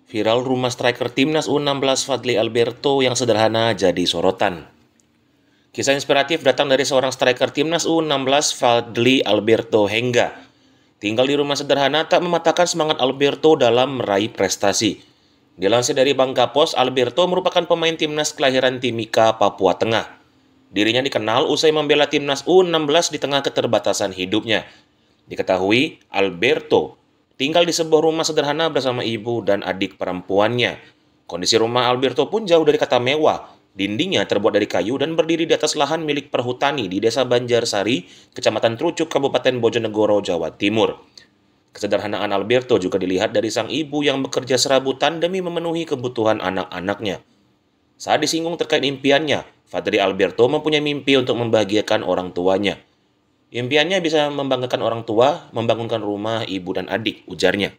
Viral rumah striker timnas U16 Fadly Alberto yang sederhana jadi sorotan. Kisah inspiratif datang dari seorang striker timnas U16 Fadly Alberto Hengga. Tinggal di rumah sederhana tak mematahkan semangat Alberto dalam meraih prestasi. Dilansir dari Bangka Pos, Alberto merupakan pemain timnas kelahiran Timika, Papua Tengah. Dirinya dikenal usai membela timnas U16 di tengah keterbatasan hidupnya. Diketahui, Alberto tinggal di sebuah rumah sederhana bersama ibu dan adik perempuannya. Kondisi rumah Alberto pun jauh dari kata mewah. Dindingnya terbuat dari kayu dan berdiri di atas lahan milik perhutani di Desa Banjarsari, Kecamatan Trucuk, Kabupaten Bojonegoro, Jawa Timur. Kesederhanaan Alberto juga dilihat dari sang ibu yang bekerja serabutan demi memenuhi kebutuhan anak-anaknya. Saat disinggung terkait impiannya, Fadly Alberto mempunyai mimpi untuk membahagiakan orang tuanya. Impiannya bisa membanggakan orang tua, membangunkan rumah ibu dan adik, ujarnya.